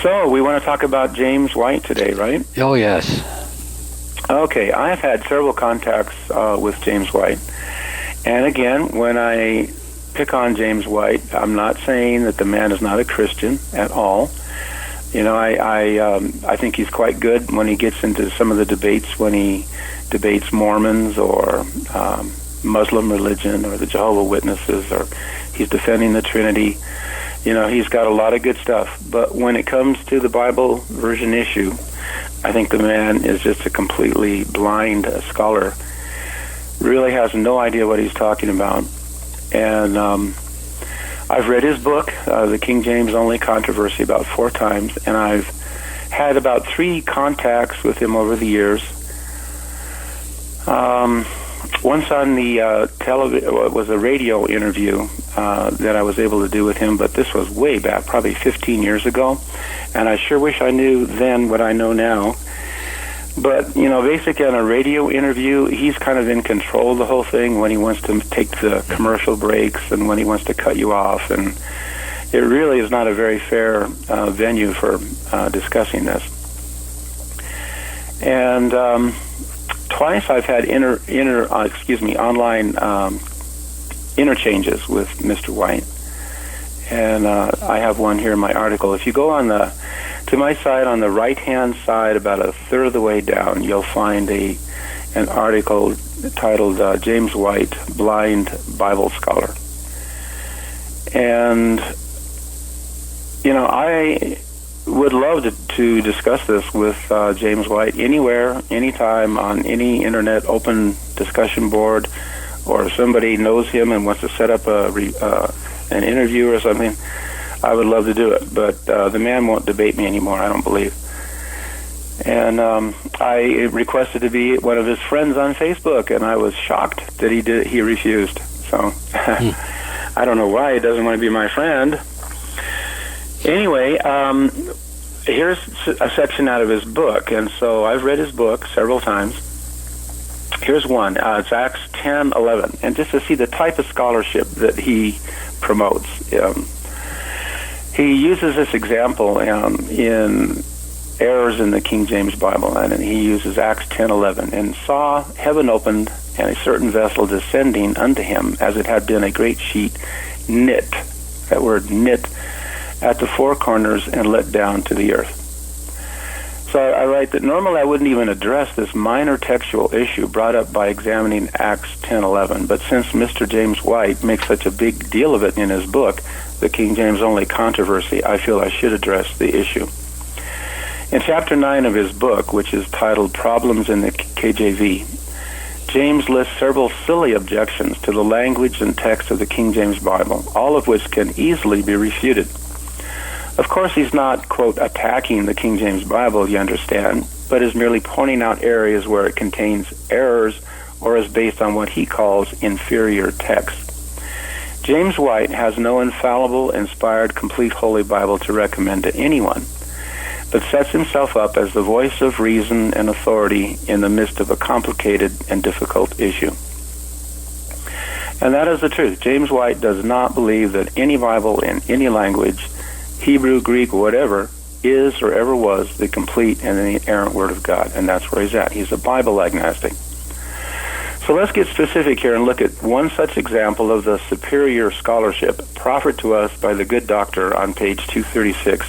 So, we want to talk about James White today, right? Oh, yes. Okay, I have had several contacts with James White. And again, when I pick on James White, I'm not saying that the man is not a Christian at all. You know, I think he's quite good when he gets into some of the debates, when he debates Mormons or Muslim religion or the Jehovah's Witnesses, or he's defending the Trinity. You know, he's got a lot of good stuff. But when it comes to the Bible version issue, I think the man is just a completely blind scholar. Really has no idea what he's talking about. And I've read his book, The King James Only Controversy, about 4 times, and I've had about 3 contacts with him over the years. Once on the television, it was a radio interview that I was able to do with him, but this was way back, probably 15 years ago, and I sure wish I knew then what I know now. But, you know, basically on a radio interview, he's kind of in control of the whole thing when he wants to take the commercial breaks and when he wants to cut you off, and it really is not a very fair venue for discussing this. And twice I've had online interchanges with Mr. White, and I have one here in my article. If you go on to my side on the right-hand side, about a third of the way down, you'll find an article titled James White, Blind Bible Scholar. And, you know, I would love to discuss this with James White anywhere, anytime, on any internet open discussion board, or if somebody knows him and wants to set up an interview or something. I would love to do it, but the man won't debate me anymore, I don't believe. And I requested to be one of his friends on Facebook, and I was shocked that he refused. So I don't know why he doesn't want to be my friend. Anyway, here's a section out of his book, and so I've read his book several times. Here's one. It's Acts 10:11, and just to see the type of scholarship that he promotes. He uses this example in errors in the King James Bible, and he uses Acts 10:11, and saw heaven opened and a certain vessel descending unto him, as it had been a great sheet knit, that word knit, at the 4 corners and let down to the earth. So I write that normally I wouldn't even address this minor textual issue brought up by examining Acts 10:11, but since Mr. James White makes such a big deal of it in his book, The King James Only Controversy, I feel I should address the issue. In Chapter 9 of his book, which is titled Problems in the KJV, James lists several silly objections to the language and text of the King James Bible, all of which can easily be refuted. Of course, he's not, quote, attacking the King James Bible, you understand, but is merely pointing out areas where it contains errors or is based on what he calls inferior text. James White has no infallible, inspired, complete Holy Bible to recommend to anyone, but sets himself up as the voice of reason and authority in the midst of a complicated and difficult issue. And that is the truth. James White does not believe that any Bible in any language, Hebrew, Greek, whatever, is or ever was the complete and the inerrant Word of God, and that's where he's at. He's a Bible agnostic. So let's get specific here and look at one such example of the superior scholarship proffered to us by the good doctor on page 236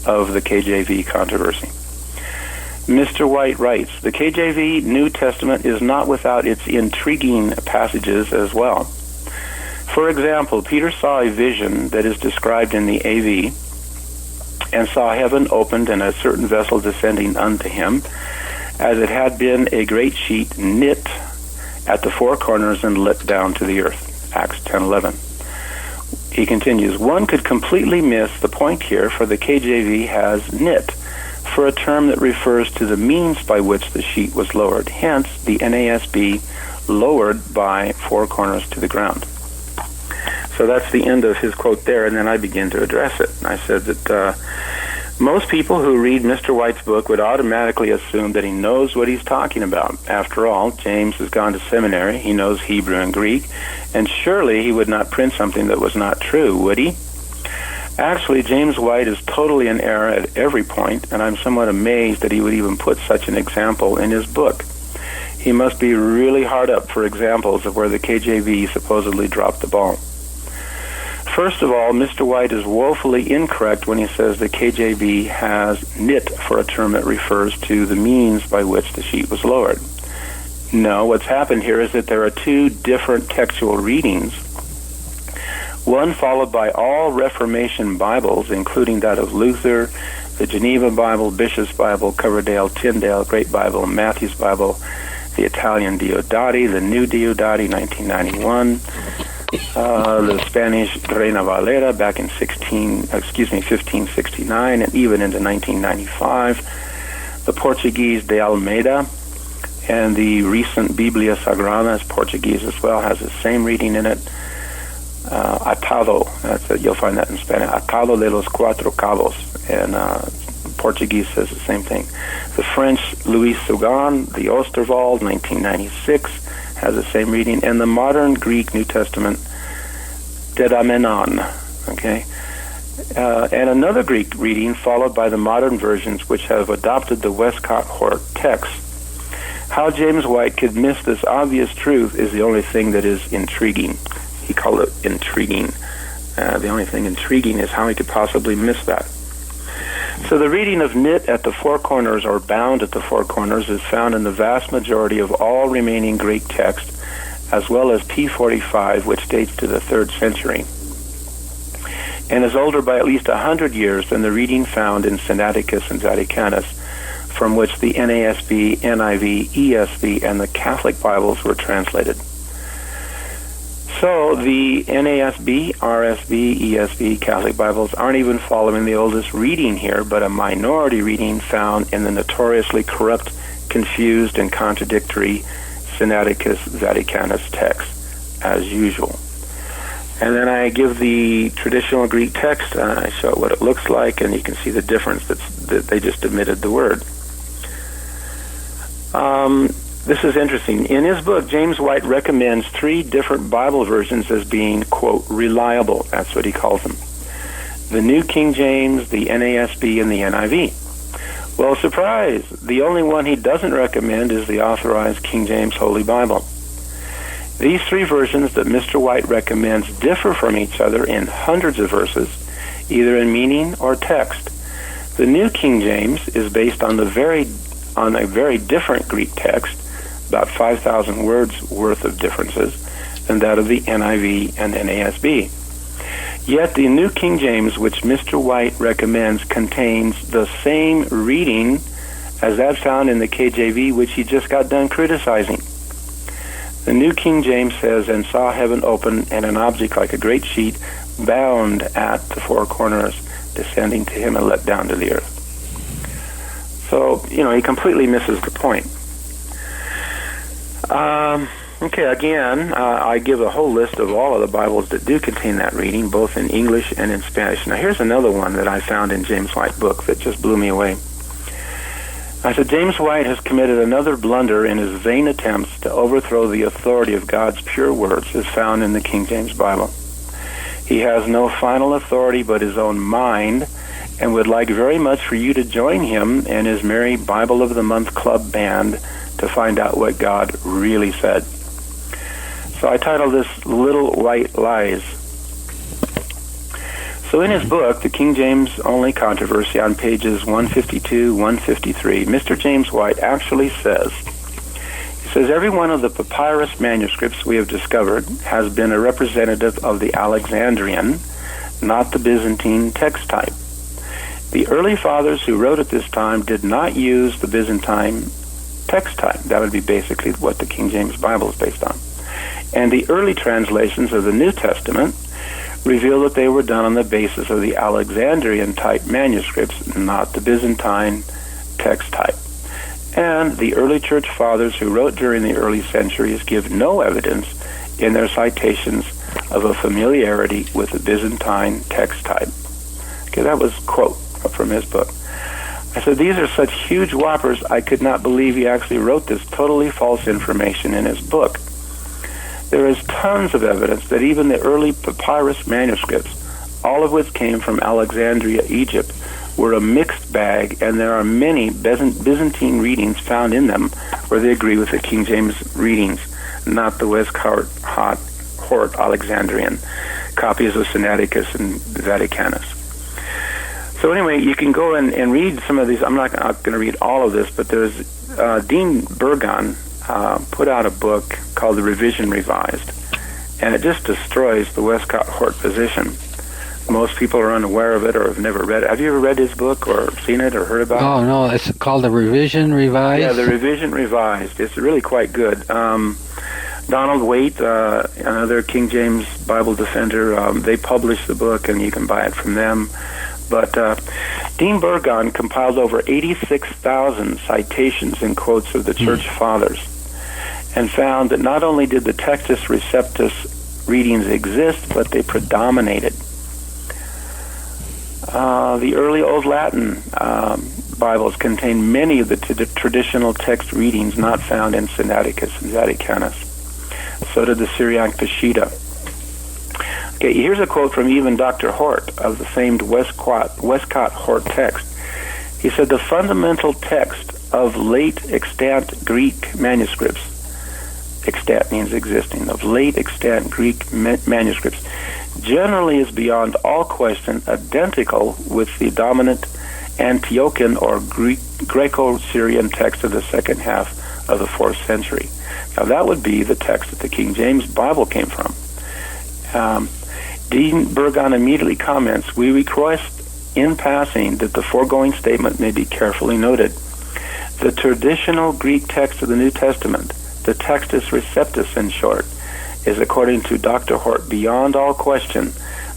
of the KJV controversy. Mr. White writes, the KJV New Testament is not without its intriguing passages as well. For example, Peter saw a vision that is described in the A.V., and saw heaven opened and a certain vessel descending unto him, as it had been a great sheet knit at the 4 corners and let down to the earth. Acts 10:11. He continues, one could completely miss the point here, for the KJV has knit for a term that refers to the means by which the sheet was lowered. Hence, the NASB lowered by 4 corners to the ground. So that's the end of his quote there, and then I begin to address it. I said that most people who read Mr. White's book would automatically assume that he knows what he's talking about. After all, James has gone to seminary, he knows Hebrew and Greek, and surely he would not print something that was not true, would he? Actually, James White is totally in error at every point, and I'm somewhat amazed that he would even put such an example in his book. He must be really hard up for examples of where the KJV supposedly dropped the ball. First of all, Mr. White is woefully incorrect when he says the KJV has knit for a term that refers to the means by which the sheet was lowered. No, what's happened here is that there are two different textual readings, one followed by all Reformation Bibles, including that of Luther, the Geneva Bible, Bishop's Bible, Coverdale, Tyndale, Great Bible, Matthew's Bible, the Italian Diodati, the New Diodati, 1991, the Spanish Reina Valera back in 1569 and even into 1995, the Portuguese de Almeida, and the recent Bíblia Sagrada is Portuguese as well, has the same reading in it. Atado, you'll find that in Spanish, Atado de los Cuatro Cabos, and Portuguese says the same thing. The French Louis Sugan, the Osterwald, 1996, has the same reading, and the modern Greek New Testament, Dedamenon, okay? And another Greek reading followed by the modern versions which have adopted the Westcott Hort text. How James White could miss this obvious truth is the only thing that is intriguing. He called it intriguing. The only thing intriguing is how he could possibly miss that. So the reading of knit at the four corners or bound at the four corners is found in the vast majority of all remaining Greek text, as well as P45, which dates to the 3rd century, and is older by at least 100 years than the reading found in Sinaiticus and Vaticanus, from which the NASB, NIV, ESV, and the Catholic Bibles were translated. So the NASB, RSV, ESV, Catholic Bibles aren't even following the oldest reading here, but a minority reading found in the notoriously corrupt, confused, and contradictory Sinaiticus Vaticanus text, as usual. And then I give the traditional Greek text, and I show what it looks like, and you can see the difference that they just omitted the word. This is interesting. In his book, James White recommends 3 different Bible versions as being, quote, reliable. That's what he calls them. The New King James, the NASB, and the NIV. Well, surprise! The only one he doesn't recommend is the authorized King James Holy Bible. These 3 versions that Mr. White recommends differ from each other in hundreds of verses, either in meaning or text. The New King James is based on a very different Greek text, about 5,000 words worth of differences, than that of the NIV and NASB. Yet the New King James, which Mr. White recommends, contains the same reading as that found in the KJV, which he just got done criticizing. The New King James says, "And saw heaven open, and an object like a great sheet bound at the 4 corners, descending to him and let down to the earth." So, he completely misses the point. Okay, again, I give a whole list of all of the Bibles that do contain that reading, both in English and in Spanish. Now, here's another one that I found in James White's book that just blew me away. I said, James White has committed another blunder in his vain attempts to overthrow the authority of God's pure words as found in the King James Bible. He has no final authority but his own mind, and would like very much for you to join him and his merry Bible of the Month Club band to find out what God really said. So I titled this Little White Lies. So in his book, The King James Only Controversy, on pages 152, 153, Mr. James White actually says, every one of the papyrus manuscripts we have discovered has been a representative of the Alexandrian, not the Byzantine text type. The early fathers who wrote at this time did not use the Byzantine text type. That would be basically what the King James Bible is based on. And the early translations of the New Testament reveal that they were done on the basis of the Alexandrian type manuscripts, not the Byzantine text type. And the early church fathers who wrote during the early centuries give no evidence in their citations of a familiarity with the Byzantine text type. Okay, that was a quote from his book. I said, these are such huge whoppers, I could not believe he actually wrote this totally false information in his book. There is tons of evidence that even the early papyrus manuscripts all of which came from Alexandria, Egypt, were a mixed bag, and there are many Byzantine readings found in them where they agree with the King James readings, not the Westcott Hort Alexandrian copies of Sinaiticus and Vaticanus. So anyway, you can go and read some of these. I'm not going to read all of this, but there's Dean Burgon put out a book called The Revision Revised, and it just destroys the Westcott Hort position. Most people are unaware of it or have never read it. Have you ever read his book or seen it or heard about it? Oh, no, it's called The Revision Revised? Yeah, The Revision Revised. It's really quite good. Donald Waite, another King James Bible defender, they published the book, and you can buy it from them. But Dean Burgon compiled over 86,000 citations and quotes of the Church Fathers, and found that not only did the Textus Receptus readings exist, but they predominated. The early Old Latin Bibles contain many of the traditional text readings not found in Sinaiticus and Vaticanus. So did the Syriac Peshitta. Okay, here's a quote from even Dr. Hort of the famed Westcott Hort text. He said, "The fundamental text of late extant Greek manuscripts," extant means existing, of late extant Greek manuscripts, generally is beyond all question identical with the dominant Antiochian or Greco-Syrian text of the second half of the 4th century. Now that would be the text that the King James Bible came from. Dean Burgon immediately comments, "We request in passing that the foregoing statement may be carefully noted. The traditional Greek text of the New Testament, the Textus Receptus in short, is according to Dr. Hort beyond all question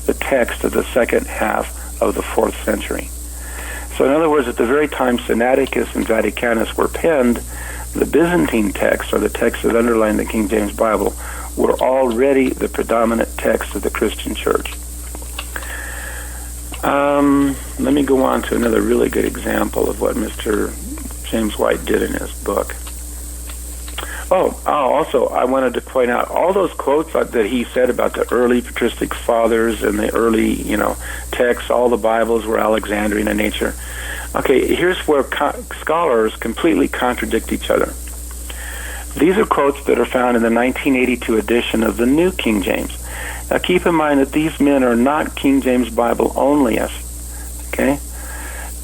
the text of the second half of the 4th century." So in other words, at the very time Sinaiticus and Vaticanus were penned, the Byzantine text, or the text that underlined the King James Bible, were already the predominant text of the Christian church. Let me go on to another really good example of what Mr. James White did in his book. Also, I wanted to point out all those quotes that he said about the early patristic fathers and the early, texts, all the Bibles were Alexandrian in nature. Okay, here's where scholars completely contradict each other. These are quotes that are found in the 1982 edition of the New King James. Now keep in mind that these men are not King James Bible onlyists, okay?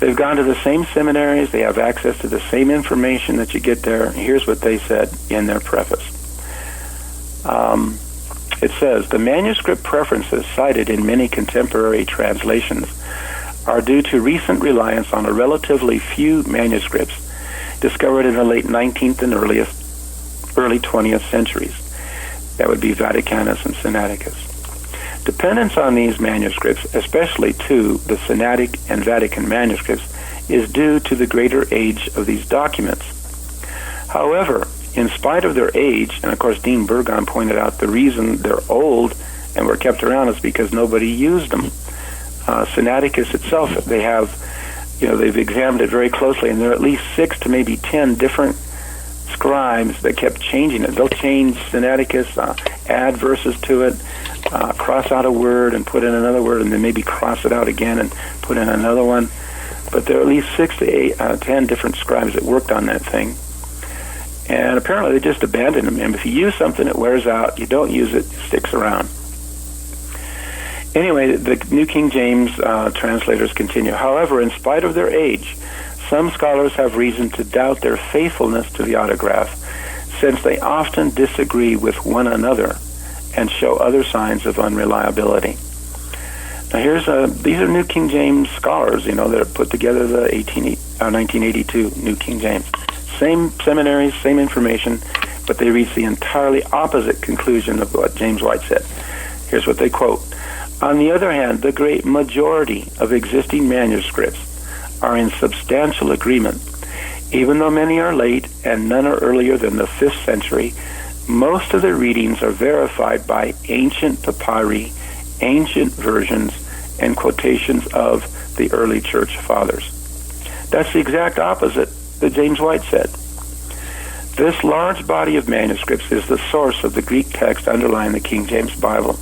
They've gone to the same seminaries, they have access to the same information that you get there. Here's what they said in their preface. It says, "The manuscript preferences cited in many contemporary translations are due to recent reliance on a relatively few manuscripts discovered in the late 19th and early 20th centuries. That would be Vaticanus and Sinaiticus. Dependence on these manuscripts, especially to the Sinaitic and Vatican manuscripts, is due to the greater age of these documents. However, in spite of their age, and of course Dean Burgon pointed out the reason they're old and were kept around is because nobody used them. Sinaiticus itself, they've examined it very closely, and there are at least 6 to maybe 10 different scribes that kept changing it. They'll change Sinaiticus, add verses to it, cross out a word and put in another word, and then maybe cross it out again and put in another one. But there are at least 6 to 10 different scribes that worked on that thing. And apparently they just abandoned them. And if you use something, it wears out. You don't use it, it sticks around. Anyway, the New King James translators continue. However, in spite of their age, some scholars have reason to doubt their faithfulness to the autograph, since they often disagree with one another and show other signs of unreliability. Now these are New King James scholars, that have put together the 1982 New King James. Same seminaries, same information, but they reach the entirely opposite conclusion of what James White said. Here's what they quote. "On the other hand, the great majority of existing manuscripts are in substantial agreement. Even though many are late and none are earlier than the 5th century, most of the readings are verified by ancient papyri, ancient versions, and quotations of the early church fathers." That's the exact opposite that James White said. This large body of manuscripts is the source of the Greek text underlying the King James Bible.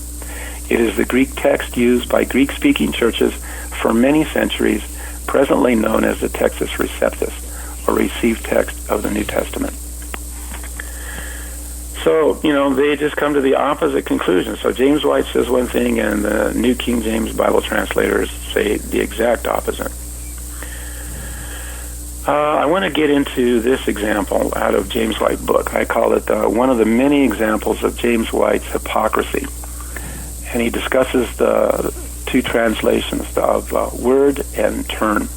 It is the Greek text used by Greek-speaking churches for many centuries, presently known as the Textus Receptus, or received text of the New Testament. So, they just come to the opposite conclusion. So James White says one thing, and the New King James Bible translators say the exact opposite. I want to get into this example out of James White's book. I call it one of the many examples of James White's hypocrisy. And he discusses the two translations of word and term.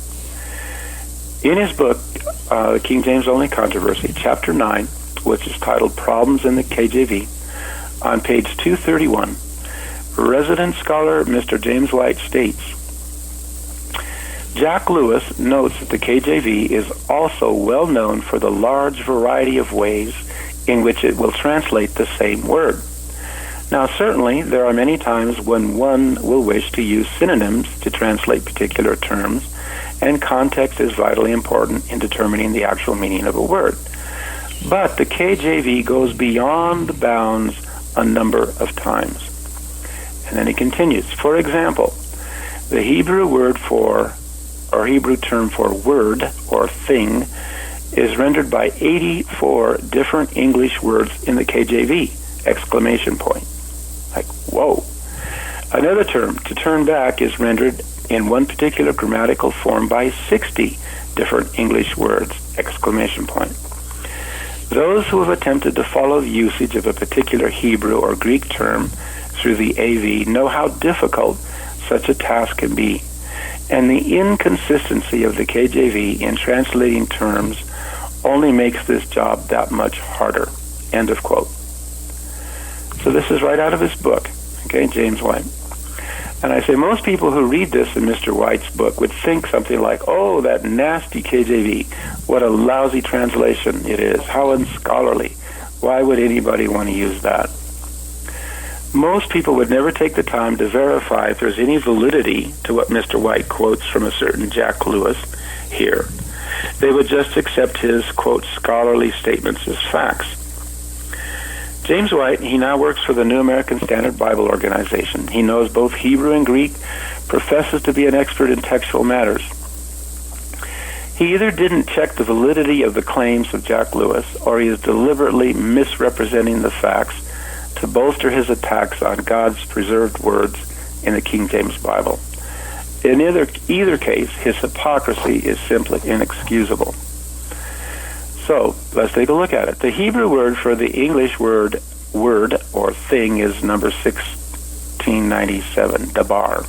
In his book, The King James Only Controversy, Chapter 9, which is titled Problems in the KJV, on page 231, resident scholar Mr. James White states, Jack Lewis notes that the KJV is also well known for the large variety of ways in which it will translate the same word. Now, certainly, there are many times when one will wish to use synonyms to translate particular terms, and context is vitally important in determining the actual meaning of a word. But the KJV goes beyond the bounds a number of times. And then he continues. For example, the Hebrew term for word or thing is rendered by 84 different English words in the KJV! Exclamation point. Like, whoa. Another term, to turn back, is rendered in one particular grammatical form by 60 different English words! Exclamation point. Those who have attempted to follow the usage of a particular Hebrew or Greek term through the A.V. know how difficult such a task can be, and the inconsistency of the KJV in translating terms only makes this job that much harder. End of quote. So this is right out of his book, okay, James White. And I say most people who read this in Mr. White's book would think something like, oh, that nasty KJV, what a lousy translation it is, how unscholarly. Why would anybody want to use that? Most people would never take the time to verify if there's any validity to what Mr. White quotes from a certain Jack Lewis here. They would just accept his, quote, scholarly statements as facts. James White, he now works for the New American Standard Bible Organization. He knows both Hebrew and Greek, professes to be an expert in textual matters. He either didn't check the validity of the claims of Jack Lewis, or he is deliberately misrepresenting the facts to bolster his attacks on God's preserved words in the King James Bible. In either case, his hypocrisy is simply inexcusable. So, let's take a look at it. The Hebrew word for the English word or thing is number 1697, dabar.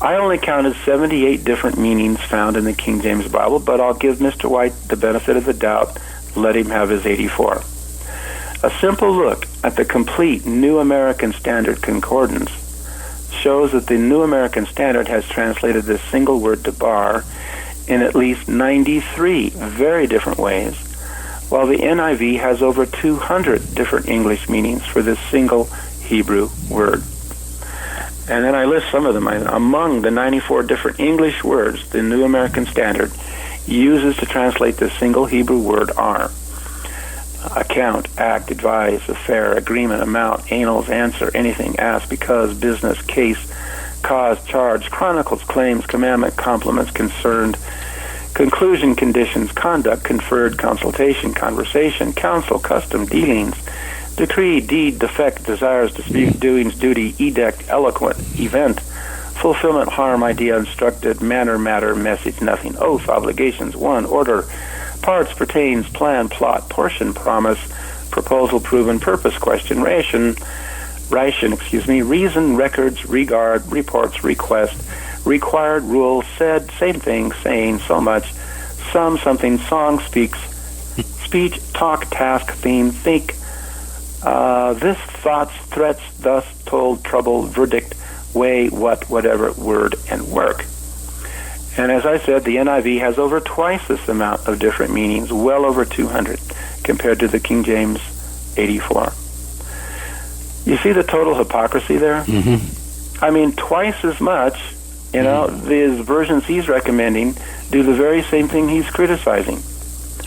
I only counted 78 different meanings found in the King James Bible, but I'll give Mr. White the benefit of the doubt, let him have his 84. A simple look at the complete New American Standard Concordance shows that the New American Standard has translated this single word dabar in at least 93 very different ways, while the NIV has over 200 different English meanings for this single Hebrew word. And then I list some of them. Among the 94 different English words the New American Standard uses to translate this single Hebrew word are account, act, advise, affair, agreement, amount, annals, answer, anything, ask, because, business, case, cause, charge, chronicles, claims, commandment, compliments, concerned, conclusion, conditions, conduct, conferred, consultation, conversation, counsel, custom, dealings, decree, deed, defect, desires, dispute, doings, duty, edict, eloquent, event, fulfillment, harm, idea, instructed, manner, matter, message, nothing, oath, obligations, one, order, parts, pertains, plan, plot, portion, promise, proposal, proven, purpose, question, reason, reason, records, regard, reports, request, required, rule, said, same thing, saying, so much, something, song, speaks, speech, talk, task, theme, think, this, thoughts, threats, thus, told, trouble, verdict, way, what, whatever, word, and work. And as I said, the NIV has over twice this amount of different meanings, well over 200, compared to the King James 84. You see the total hypocrisy there? Mm-hmm. I mean, twice as much, the versions he's recommending do the very same thing he's criticizing.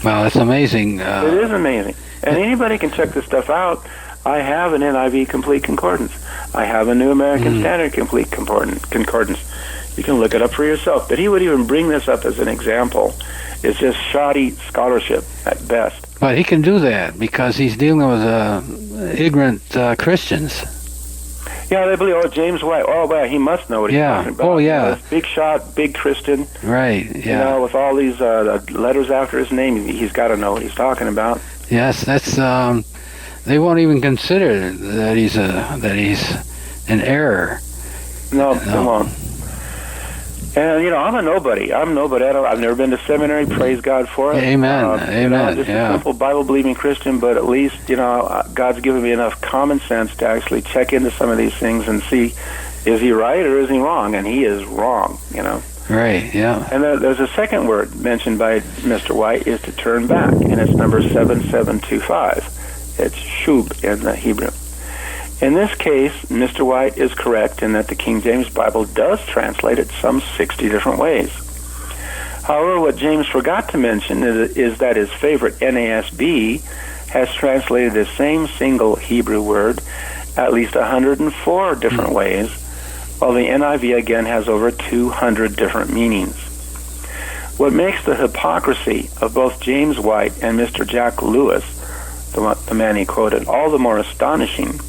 Wow, that's amazing. It is amazing. And anybody can check this stuff out. I have an NIV Complete Concordance. I have a New American Standard Complete Concordance. You can look it up for yourself. But he would even bring this up as an example. It's just shoddy scholarship at best. But he can do that because he's dealing with ignorant Christians. Yeah, they believe, James White, well, he must know what he's talking about. Oh, yeah. You know, big shot, big Christian. Right, yeah. You know, with all these letters after his name, he's got to know what he's talking about. Yes, that's, they won't even consider that he's in error. No, they won't. And, you know, I'm nobody. I've never been to seminary. Praise God for it. Amen. Amen. You know, just a simple Bible-believing Christian, but at least, you know, God's given me enough common sense to actually check into some of these things and see, is he right or is he wrong? And he is wrong, you know. Right, yeah. And there's a second word mentioned by Mr. White is to turn back, and it's number 7725. It's shub in the Hebrew. In this case, Mr. White is correct in that the King James Bible does translate it some 60 different ways. However, what James forgot to mention is that his favorite NASB has translated the same single Hebrew word at least 104 different ways, while the NIV again has over 200 different meanings. What makes the hypocrisy of both James White and Mr. Jack Lewis, the man he quoted, all the more astonishing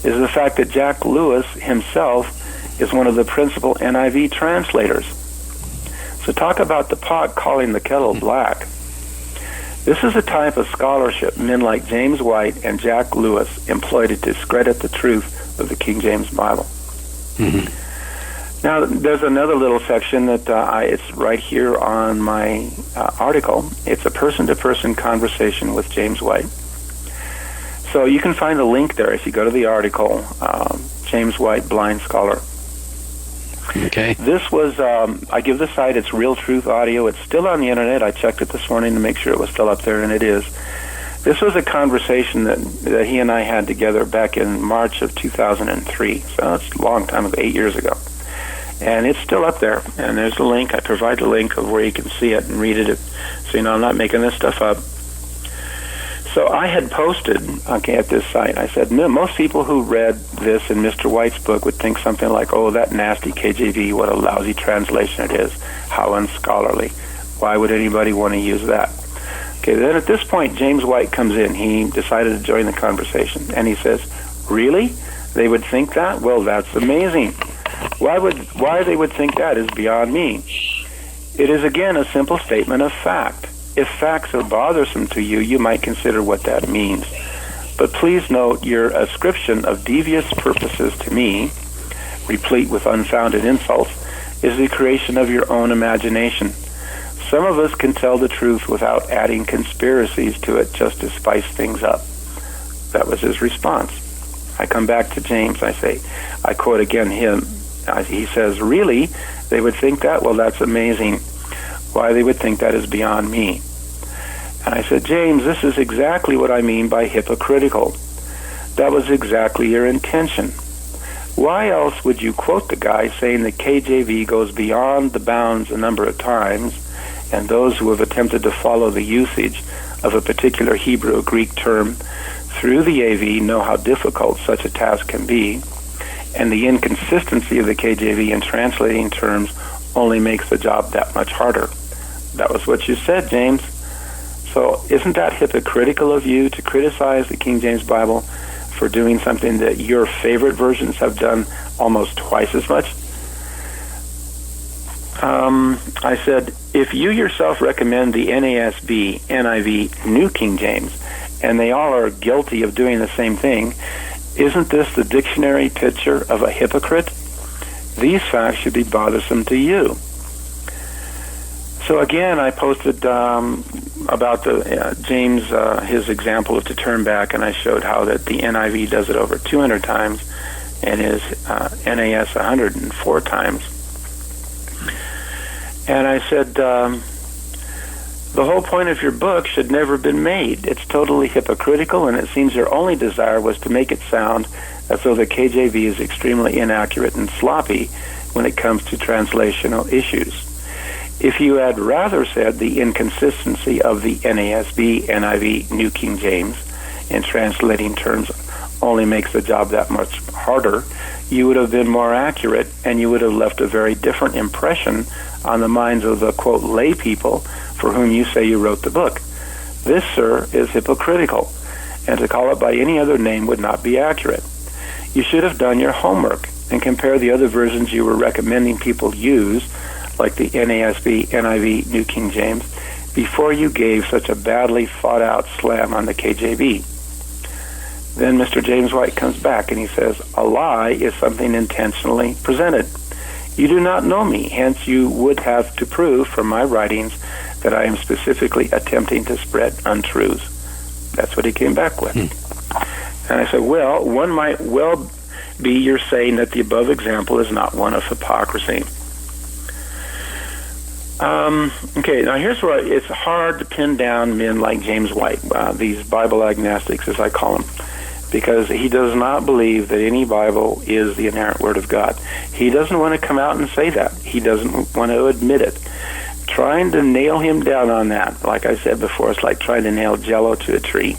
is the fact that Jack Lewis himself is one of the principal NIV translators. So talk about the pot calling the kettle black. This is a type of scholarship men like James White and Jack Lewis employed to discredit the truth of the King James Bible. Now, there's another little section that it's right here on my article. It's a person-to-person conversation with James White. So you can find a link there if you go to the article, James White, Blind Scholar. Okay. This was, I give the site its Real Truth Audio. It's still on the Internet. I checked it this morning to make sure it was still up there, and it is. This was a conversation that he and I had together back in March of 2003. So it's a long time ago, 8 years ago. And it's still up there. And there's a link. I provide the link of where you can see it and read it. So, you know, I'm not making this stuff up. So I had posted, at this site, I said, most people who read this in Mr. White's book would think something like, oh, that nasty KJV, what a lousy translation it is, how unscholarly. Why would anybody want to use that? Okay, then at this point, James White comes in. He decided to join the conversation, and he says, really? They would think that? Well, that's amazing. Why they would think that is beyond me. It is, again, a simple statement of fact. If facts are bothersome to you, you might consider what that means. But please note your ascription of devious purposes to me, replete with unfounded insults, is the creation of your own imagination. Some of us can tell the truth without adding conspiracies to it just to spice things up. That was his response. I come back to James. I quote again him. He says, really? They would think that? Well, that's amazing. Why they would think that is beyond me. And I said, James, this is exactly what I mean by hypocritical. That was exactly your intention. Why else would you quote the guy saying the KJV goes beyond the bounds a number of times, and those who have attempted to follow the usage of a particular Hebrew or Greek term through the AV know how difficult such a task can be, and the inconsistency of the KJV in translating terms only makes the job that much harder. That was what you said, James. So isn't that hypocritical of you to criticize the King James Bible for doing something that your favorite versions have done almost twice as much? I said, if you yourself recommend the NASB, NIV, New King James, and they all are guilty of doing the same thing, isn't this the dictionary picture of a hypocrite? These facts should be bothersome to you. So again, I posted about the James, his example of to turn back, and I showed how that the NIV does it over 200 times and his NAS 104 times. And I said, the whole point of your book should never have been made. It's totally hypocritical, and it seems your only desire was to make it sound as though the KJV is extremely inaccurate and sloppy when it comes to translational issues. If you had rather said the inconsistency of the NASB, NIV, New King James in translating terms only makes the job that much harder. You would have been more accurate, and you would have left a very different impression on the minds of the, quote, lay people for whom you say you wrote the book. This, sir, is hypocritical, and to call it by any other name would not be accurate. You should have done your homework and compare the other versions you were recommending people use, like the NASB, NIV, New King James, before you gave such a badly thought-out slam on the KJV. Then Mr. James White comes back and he says, a lie is something intentionally presented. You do not know me, hence you would have to prove from my writings that I am specifically attempting to spread untruths. That's what he came back with. And I said, well, one might well be you're saying that the above example is not one of hypocrisy. Okay, now here's where it's hard to pin down men like James White, these Bible agnostics, as I call them, because he does not believe that any Bible is the inerrant Word of God. He doesn't want to come out and say that. He doesn't want to admit it. Trying to nail him down on that, like I said before, it's like trying to nail Jell-O to a tree.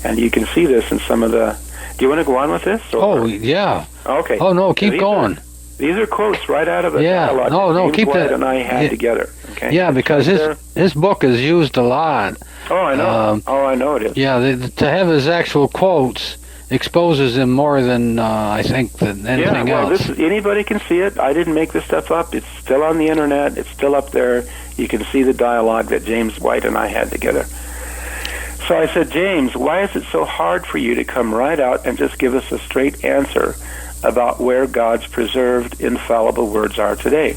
And you can see this in some of the... Do you want to go on with this? Or? Oh, yeah. Okay. Oh, no, keep going. These are quotes right out of a dialogue that James White and I had together. Okay? Yeah, because his book is used a lot. Oh, I know. I know it is. Yeah, to have his actual quotes exposes him more than, I think, than anything else. Anybody can see it. I didn't make this stuff up. It's still on the Internet. It's still up there. You can see the dialogue that James White and I had together. So I said, James, why is it so hard for you to come right out and just give us a straight answer about where God's preserved, infallible words are today?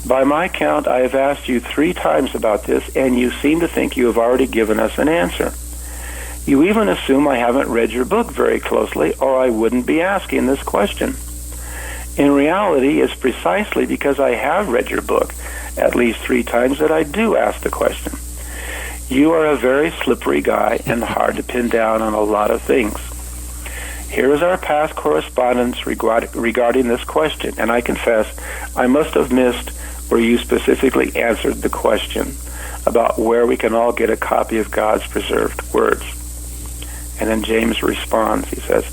By my count, I have asked you 3 times about this, and you seem to think you have already given us an answer. You even assume I haven't read your book very closely, or I wouldn't be asking this question. In reality, it's precisely because I have read your book at least 3 times that I do ask the question. You are a very slippery guy and hard to pin down on a lot of things. Here is our past correspondence regarding this question, and I confess I must have missed where you specifically answered the question about where we can all get a copy of God's preserved words. And then James responds. He says,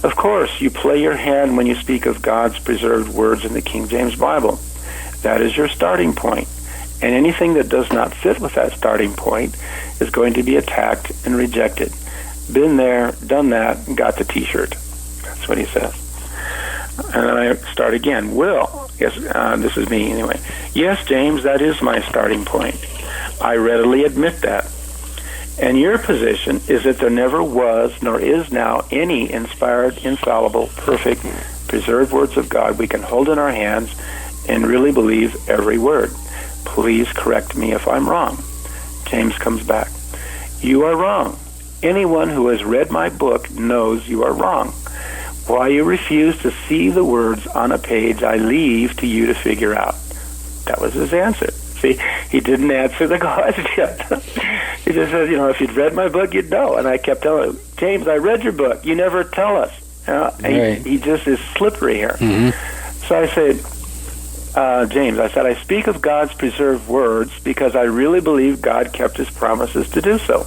of course, you play your hand when you speak of God's preserved words in the King James Bible. That is your starting point. And anything that does not fit with that starting point is going to be attacked and rejected. Been there, done that, got the T-shirt. That's what he says. And then I start again. Well, yes, this is me anyway. Yes, James, that is my starting point. I readily admit that. And your position is that there never was, nor is now, any inspired, infallible, perfect, preserved words of God we can hold in our hands and really believe every word. Please correct me if I'm wrong. James comes back. You are wrong. Anyone who has read my book knows you are wrong. Why you refuse to see the words on a page, I leave to you to figure out. That was his answer. See, he didn't answer the question. He just says, if you'd read my book, you'd know. And I kept telling him, James, I read your book. You never tell us. Right. He just is slippery here. Mm-hmm. So I said, James, I said, I speak of God's preserved words because I really believe God kept his promises to do so.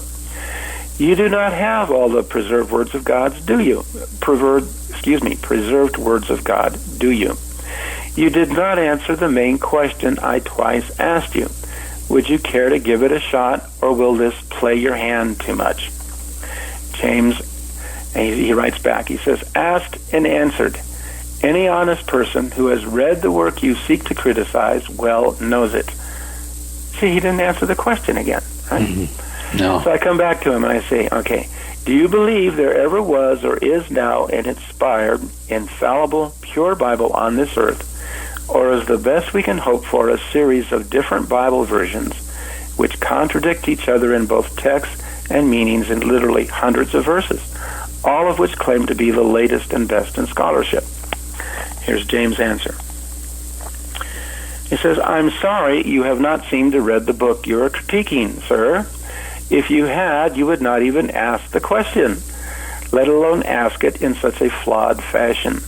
You do not have all the preserved words of God, do you? Preserved words of God, do you? You did not answer the main question I twice asked you. Would you care to give it a shot, or will this play your hand too much? James, he writes back, he says, asked and answered. Any honest person who has read the work you seek to criticize well knows it. See, he didn't answer the question again. Right? Mm-hmm. No. So I come back to him and I say, okay, do you believe there ever was or is now an inspired, infallible, pure Bible on this earth? Or is the best we can hope for a series of different Bible versions which contradict each other in both text and meanings in literally hundreds of verses, all of which claim to be the latest and best in scholarship? Here's James' answer. He says, I'm sorry you have not seemed to read the book you are critiquing, sir. If you had, you would not even ask the question, let alone ask it in such a flawed fashion.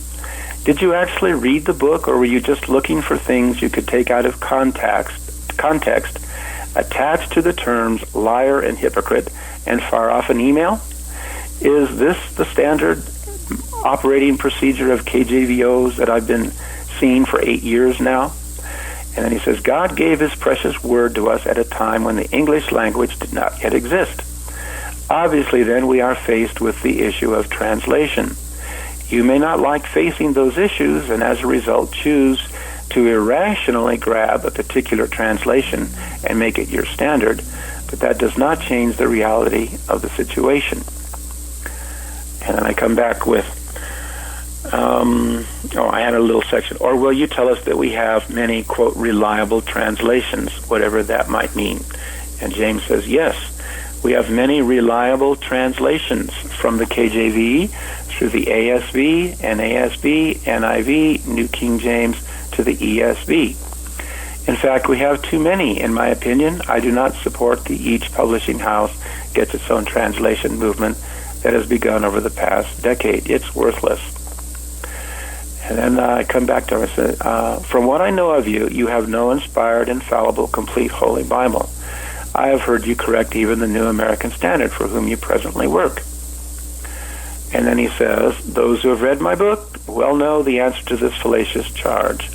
Did you actually read the book, or were you just looking for things you could take out of context, attached to the terms liar and hypocrite, and fire off an email? Is this the standard operating procedure of KJVOs that I've been seeing for 8 years now? And then he says, God gave his precious word to us at a time when the English language did not yet exist. Obviously, then, we are faced with the issue of translation. You may not like facing those issues, and as a result choose to irrationally grab a particular translation and make it your standard, but that does not change the reality of the situation. And then I come back with, I had a little section. Or will you tell us that we have many, quote, reliable translations, whatever that might mean? And James says, yes, we have many reliable translations from the KJV through the ASV, NASB, NIV, New King James, to the ESV. In fact, we have too many, in my opinion. I do not support the each publishing house gets its own translation movement that has begun over the past decade. It's worthless. And then I come back to him and say, from what I know of you, you have no inspired, infallible, complete Holy Bible. I have heard you correct even the New American Standard for whom you presently work. And then he says, those who have read my book well know the answer to this fallacious charge.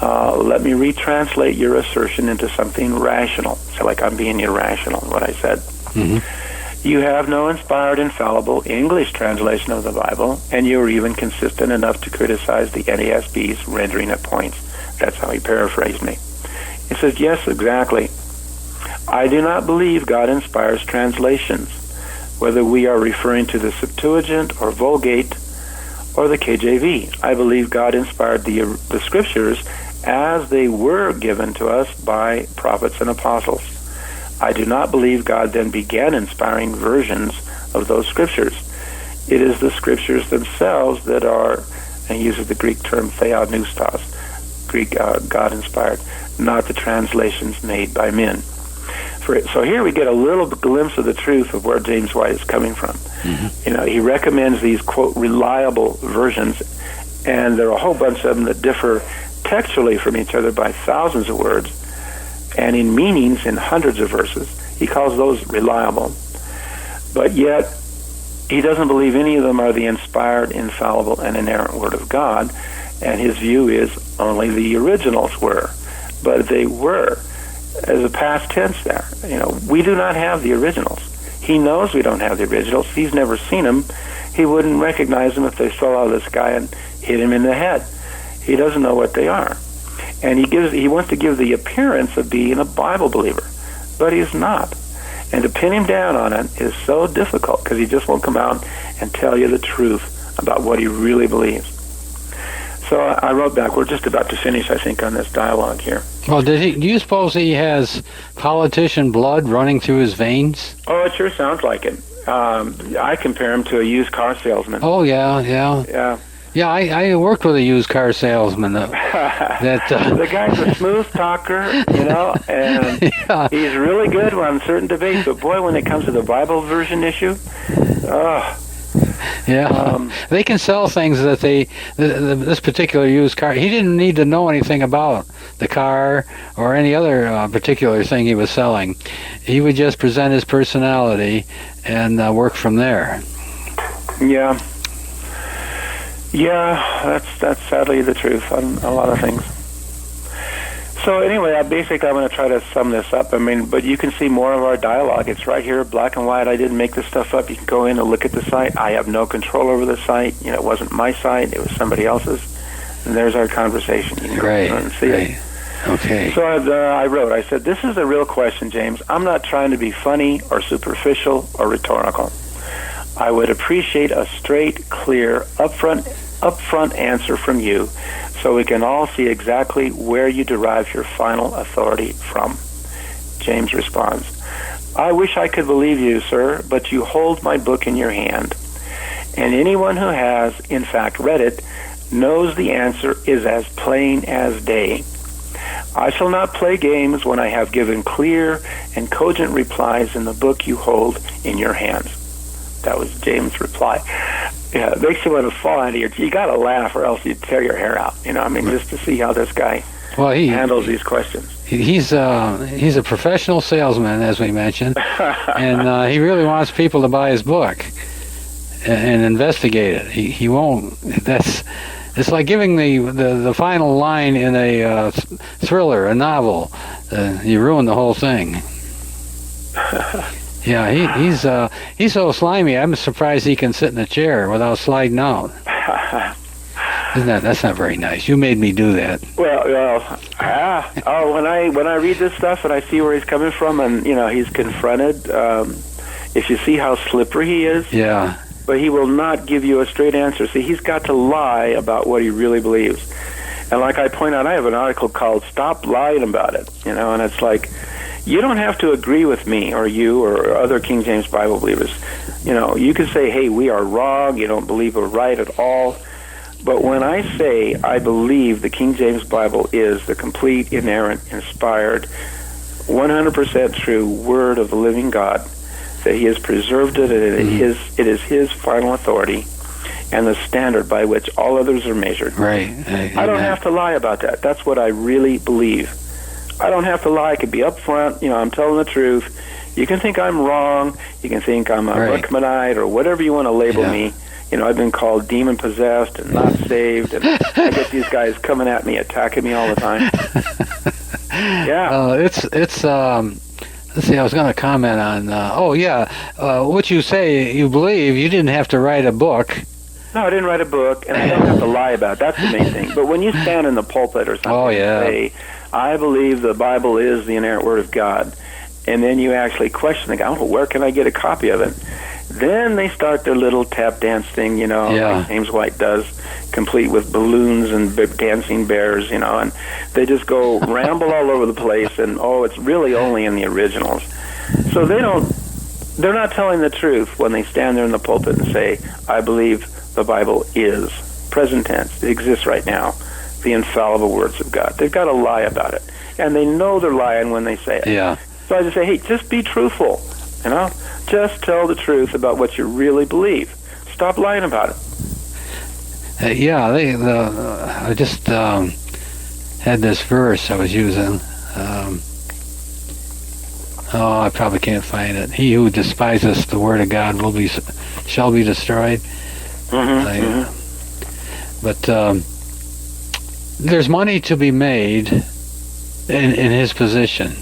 Let me retranslate your assertion into something rational. So like I'm being irrational, what I said. Mm-hmm. You have no inspired, infallible English translation of the Bible, and you are even consistent enough to criticize the NASB's rendering at points. That's how he paraphrased me. He says, yes, exactly. I do not believe God inspires translations, whether we are referring to the Septuagint or Vulgate or the KJV. I believe God inspired the Scriptures as they were given to us by prophets and apostles. I do not believe God then began inspiring versions of those Scriptures. It is the Scriptures themselves that are, and he uses the Greek term theopneustos, Greek God-inspired, not the translations made by men. So here we get a little glimpse of the truth of where James White is coming from. Mm-hmm. He recommends these, quote, reliable versions, and there are a whole bunch of them that differ textually from each other by thousands of words, and in meanings in hundreds of verses. He calls those reliable. But yet, he doesn't believe any of them are the inspired, infallible, and inerrant Word of God, and his view is only the originals were. But they were, as a past tense there. We do not have the originals. He knows we don't have the originals. He's never seen them. He wouldn't recognize them if they fell out of the sky and hit him in the head. He doesn't know what they are. And he wants to give the appearance of being a Bible believer, but he's not. And to pin him down on it is so difficult because he just won't come out and tell you the truth about what he really believes. So I wrote back, we're just about to finish, I think, on this dialogue here. Well, do you suppose he has politician blood running through his veins? Oh, it sure sounds like it. I compare him to a used car salesman. Oh, yeah. Yeah, I worked with a used car salesman. The guy's a smooth talker, and yeah. He's really good on certain debates. But boy, when it comes to the Bible version issue, they can sell things that this particular used car, he didn't need to know anything about the car or any other particular thing he was selling. He would just present his personality and work from there. Yeah, that's sadly the truth on a lot of things. So anyway, basically I'm going to try to sum this up. But you can see more of our dialogue. It's right here, black and white. I didn't make this stuff up. You can go in and look at the site. I have no control over the site. It wasn't my site. It was somebody else's. And there's our conversation. You can go and see it. Okay. So I said, this is a real question, James. I'm not trying to be funny or superficial or rhetorical. I would appreciate a straight, clear, upfront answer from you so we can all see exactly where you derive your final authority from. James responds, I wish I could believe you, sir, but you hold my book in your hand. And anyone who has, in fact, read it knows the answer is as plain as day. I shall not play games when I have given clear and cogent replies in the book you hold in your hands. That was James' reply. Yeah, it makes you want to fall out of you got to laugh or else you'd tear your hair out. Just to see how this guy handles these questions. he's a professional salesman, as we mentioned, and he really wants people to buy his book and investigate it. He won't. It's like giving the final line in a thriller, a novel. You ruin the whole thing. Yeah, he's so slimy. I'm surprised he can sit in a chair without sliding out. That's not very nice. You made me do that. When I read this stuff and I see where he's coming from, and he's confronted. If you see how slippery he is, yeah. But he will not give you a straight answer. See, he's got to lie about what he really believes. And like I point out, I have an article called "Stop Lying About It." And it's like, you don't have to agree with me or you or other King James Bible believers. You can say, hey, we are wrong. You don't believe we're right at all. But when I say I believe the King James Bible is the complete, inerrant, inspired, 100% true Word of the living God, that He has preserved it, and it is His final authority and the standard by which all others are measured. Right. I don't have to lie about that. That's what I really believe. I don't have to lie. I can be upfront. I'm telling the truth. You can think I'm wrong. You can think I'm a Ruckmanite or whatever you want to label me. I've been called demon-possessed and not saved, and I get these guys coming at me, attacking me all the time. Yeah. Let's see, I was going to comment on, what you say you believe. You didn't have to write a book. No, I didn't write a book, and I don't have to lie about it. That's the main thing. But when you stand in the pulpit or something and say, I believe the Bible is the inerrant Word of God, and then you actually question the guy, where can I get a copy of it? Then they start their little tap dance thing, like James White does, complete with balloons and dancing bears, and they just go ramble all over the place, and it's really only in the originals. So they're not telling the truth when they stand there in the pulpit and say, I believe the Bible is, present tense, it exists right now, the infallible words of God. They've got to lie about it, and they know they're lying when they say it. Yeah. So I just say, hey, just be truthful, Just tell the truth about what you really believe. Stop lying about it. I just had this verse I was using. I probably can't find it. He who despiseth the word of God shall be destroyed. But there's money to be made in his position.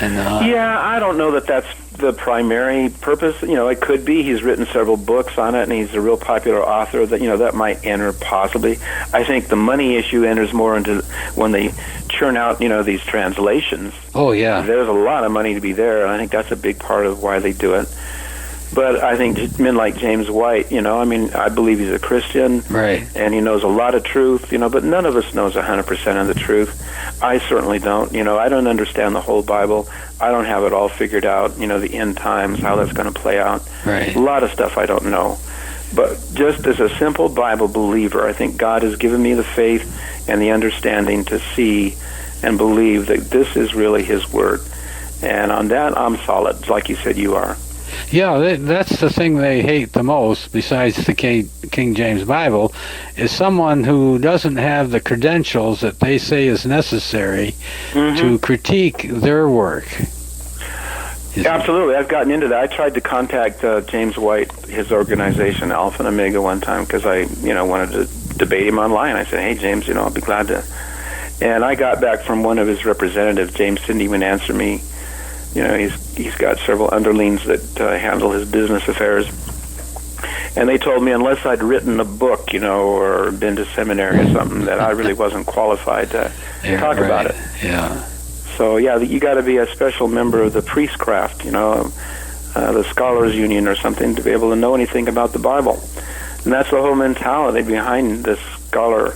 And, I don't know that that's the primary purpose. It could be. He's written several books on it, and he's a real popular author. That might enter possibly. I think the money issue enters more into when they churn out, these translations. Oh, yeah. There's a lot of money to be there, and I think that's a big part of why they do it. But I think men like James White, I believe he's a Christian. Right. And he knows a lot of truth, but none of us knows 100% of the truth. I certainly don't. I don't understand the whole Bible. I don't have it all figured out, the end times, how that's going to play out. Right. A lot of stuff I don't know. But just as a simple Bible believer, I think God has given me the faith and the understanding to see and believe that this is really His Word. And on that, I'm solid, like you said you are. Yeah, that's the thing they hate the most, besides the King James Bible, is someone who doesn't have the credentials that they say is necessary to critique their work. Absolutely. I've gotten into that. I tried to contact James White, his organization, Alpha and Omega, one time, because I wanted to debate him online. I said, hey, James, I'll be glad to. And I got back from one of his representatives. James didn't even answer me. He's got several underlings that handle his business affairs. And they told me unless I'd written a book, or been to seminary or something, that I really wasn't qualified to talk about it. Yeah. So, you got to be a special member of the priestcraft, the Scholars Union or something, to be able to know anything about the Bible. And that's the whole mentality behind this scholar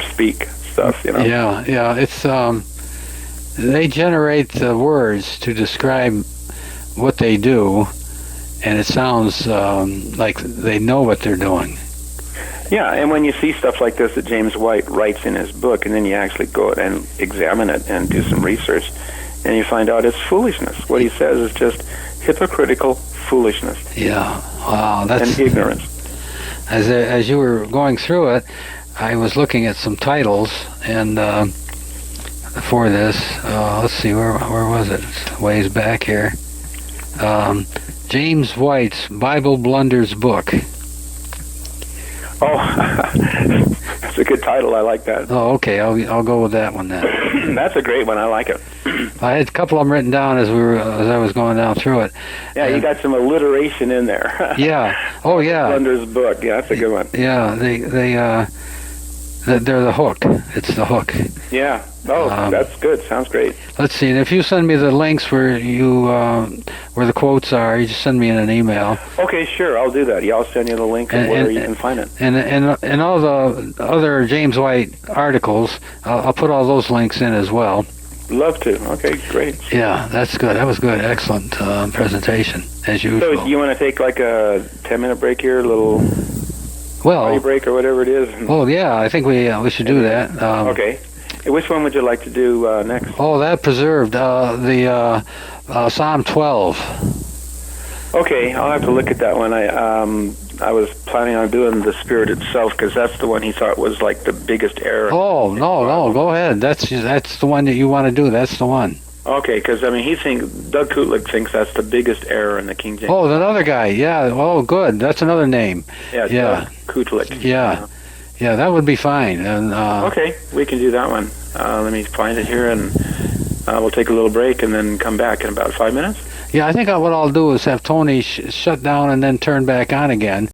speak stuff, Yeah, it's... They generate the words to describe what they do, and it sounds like they know what they're doing. Yeah, and when you see stuff like this that James White writes in his book, and then you actually go and examine it and do some research, and you find out it's foolishness. What he says is just hypocritical foolishness. Yeah, wow, that's... And ignorance. As you were going through it, I was looking at some titles and for this. Let's see, where was it? It's ways back here. James White's Bible Blunders book. Oh, that's a good title. I like that. Oh, okay. I'll go with that one then. That's a great one. I like it. I had a couple of them written down as I was going down through it. Yeah, you got some alliteration in there. Yeah. Oh, yeah. Blunder's book. Yeah, that's a good one. Yeah, they're the hook. It's the hook. Yeah. Oh, that's good. Sounds great. Let's see. And if you send me the links where the quotes are, you just send me in an email. Okay, sure. I'll do that. Yeah, I'll send you the link of where you can find it. And all the other James White articles, I'll put all those links in as well. Love to. Okay, great. Yeah, that's good. That was good. Excellent presentation, as usual. So you want to take like a 10-minute break here, a little party break or whatever it is? Oh, yeah, I think we should do that. Okay. Which one would you like to do next? Oh, that preserved, the Psalm 12. Okay, I'll have to look at that one. I was planning on doing the Spirit itself because that's the one he thought was like the biggest error. Oh, no, go ahead. That's the one that you want to do. That's the one. Okay, because Doug Kutlick thinks that's the biggest error in the King James. Oh, another guy. Yeah. Oh, good. That's another name. Yeah. Doug Kutlick. Yeah. Yeah, that would be fine. And okay, we can do that one. Let me find it here, and we'll take a little break and then come back in about 5 minutes. Yeah, I think what I'll do is have Tony shut down and then turn back on again,